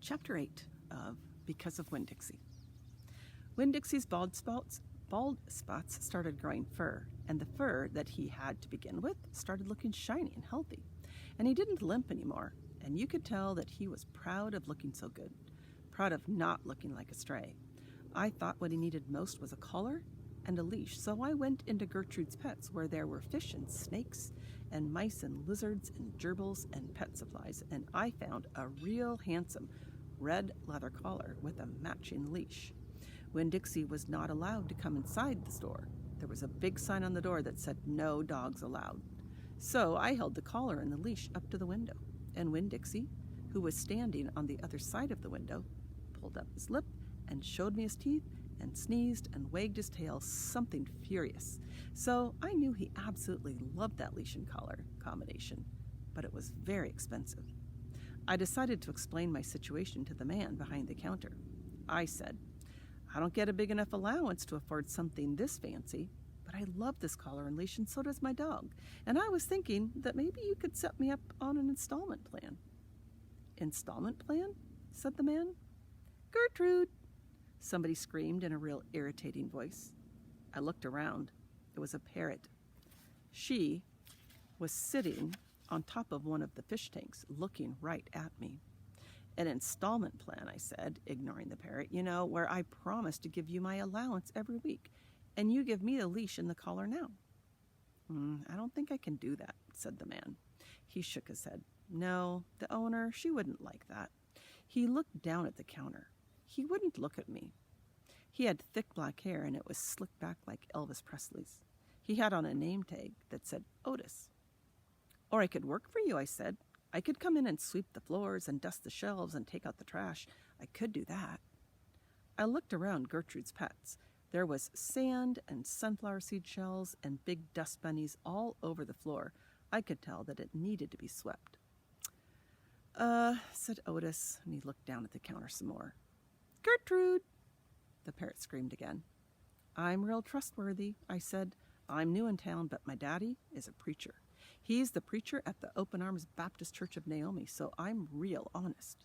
Chapter 8 of Because of Winn Dixie. Winn Dixie's bald spots started growing fur, and the fur that he had to begin with started looking shiny and healthy. And he didn't limp anymore, and you could tell that he was proud of looking so good, proud of not looking like a stray. I thought what he needed most was a collar and a leash, so I went into Gertrude's Pets, where there were fish and snakes and mice and lizards and gerbils and pet supplies, and I found a real handsome red leather collar with a matching leash. Winn Dixie was not allowed to come inside the store. There was a big sign on the door that said no dogs allowed. So I held the collar and the leash up to the window, and Winn Dixie, who was standing on the other side of the window, pulled up his lip and showed me his teeth and sneezed and wagged his tail, something furious. So I knew he absolutely loved that leash and collar combination, but it was very expensive. I decided to explain my situation to the man behind the counter. I said, "I don't get a big enough allowance to afford something this fancy, but I love this collar and leash, and so does my dog, and I was thinking that maybe you could set me up on an installment plan." "Installment plan?" said the man. "Gertrude!" somebody screamed in a real irritating voice. I looked around. It was a parrot. She was sitting on top of one of the fish tanks, looking right at me. "An installment plan," I said, ignoring the parrot, where I promise to give you my allowance every week, and you give me the leash and the collar now." "I don't think I can do that," said the man. He shook his head. "No, the owner, she wouldn't like that." He looked down at the counter. He wouldn't look at me. He had thick black hair, and it was slicked back like Elvis Presley's. He had on a name tag that said Otis. "Or I could work for you," I said. "I could come in and sweep the floors and dust the shelves and take out the trash. I could do that." I looked around Gertrude's Pets. There was sand and sunflower seed shells and big dust bunnies all over the floor. I could tell that it needed to be swept. Said Otis, and he looked down at the counter some more. "Gertrude!" the parrot screamed again. "I'm real trustworthy," I said. "I'm new in town, but my daddy is a preacher. He's the preacher at the Open Arms Baptist Church of Naomi, so I'm real honest.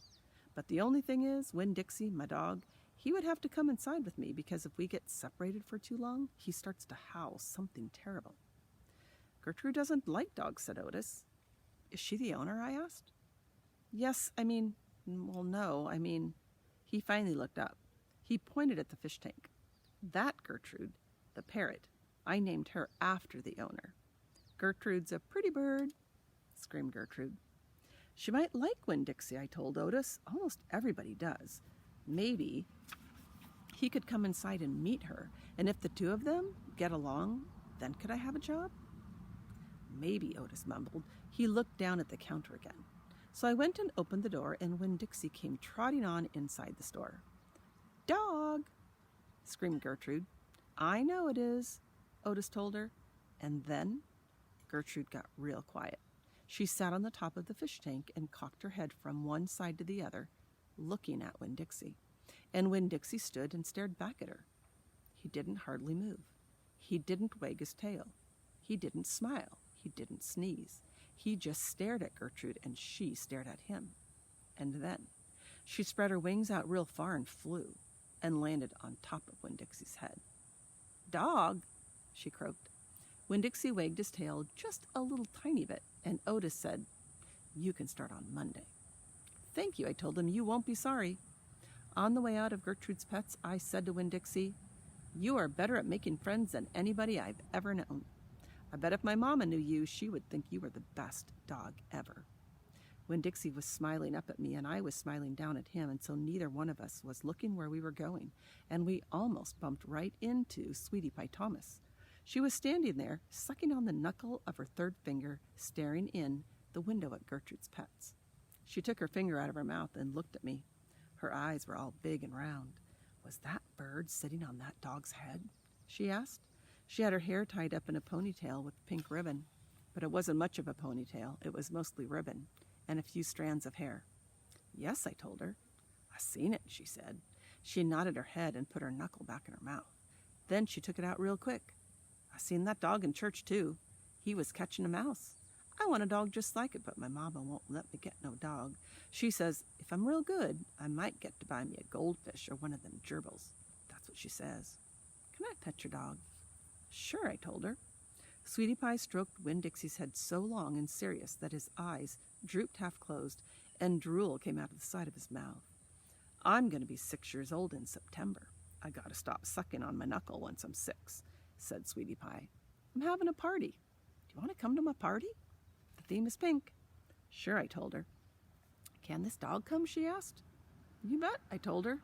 But the only thing is, Winn Dixie, my dog, he would have to come inside with me, because if we get separated for too long, he starts to howl something terrible." "Gertrude doesn't like dogs," said Otis. "Is she the owner?" I asked. No. He finally looked up. He pointed at the fish tank. "That Gertrude, the parrot, I named her after the owner." "Gertrude's a pretty bird," screamed Gertrude. "She might like Winn Dixie," I told Otis. "Almost everybody does. Maybe he could come inside and meet her, and if the two of them get along, then could I have a job?" "Maybe," Otis mumbled. He looked down at the counter again. So I went and opened the door, and Winn Dixie came trotting on inside the store. "Dog!" screamed Gertrude. "I know it is," Otis told her. And then Gertrude got real quiet. She sat on the top of the fish tank and cocked her head from one side to the other, looking at Winn Dixie. And Winn Dixie stood and stared back at her. He didn't hardly move. He didn't wag his tail. He didn't smile. He didn't sneeze. He just stared at Gertrude, and she stared at him. And then she spread her wings out real far and flew, and landed on top of Winn Dixie's head. "Dog!" she croaked. Winn Dixie wagged his tail just a little tiny bit, and Otis said, "You can start on Monday." "Thank you," I told him. "You won't be sorry." On the way out of Gertrude's Pets, I said to Winn Dixie, "You are better at making friends than anybody I've ever known. I bet if my mama knew you, she would think you were the best dog ever." Winn Dixie was smiling up at me, and I was smiling down at him, and so neither one of us was looking where we were going, and we almost bumped right into Sweetie Pie Thomas. She was standing there, sucking on the knuckle of her third finger, staring in the window at Gertrude's Pets. She took her finger out of her mouth and looked at me. Her eyes were all big and round. "Was that bird sitting on that dog's head?" she asked. She had her hair tied up in a ponytail with pink ribbon, but it wasn't much of a ponytail. It was mostly ribbon and a few strands of hair. "Yes," I told her. "I seen it," she said. She nodded her head and put her knuckle back in her mouth. Then she took it out real quick. "I seen that dog in church, too. He was catching a mouse. I want a dog just like it, but my mama won't let me get no dog. She says if I'm real good, I might get to buy me a goldfish or one of them gerbils. That's what she says. Can I pet your dog? Sure, I told her. Sweetie Pie stroked Winn-Dixie's head so long and serious that his eyes drooped half closed and drool came out of the side of his mouth. I'm going to be 6 years old in September. I got to stop sucking on my knuckle once I'm 6, said Sweetie Pie. I'm having a party. Do you want to come to my party? The theme is pink. Sure, I told her. Can this dog come? She asked. You bet, I told her.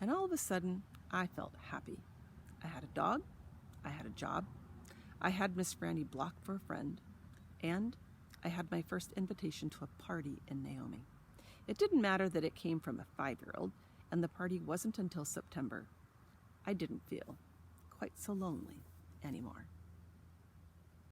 And all of a sudden, I felt happy. I had a dog. I had a job. I had Miss Franny Block for a friend. And I had my first invitation to a party in Naomi. It didn't matter that it came from a 5-year-old, and the party wasn't until September. I didn't feel quite so lonely anymore.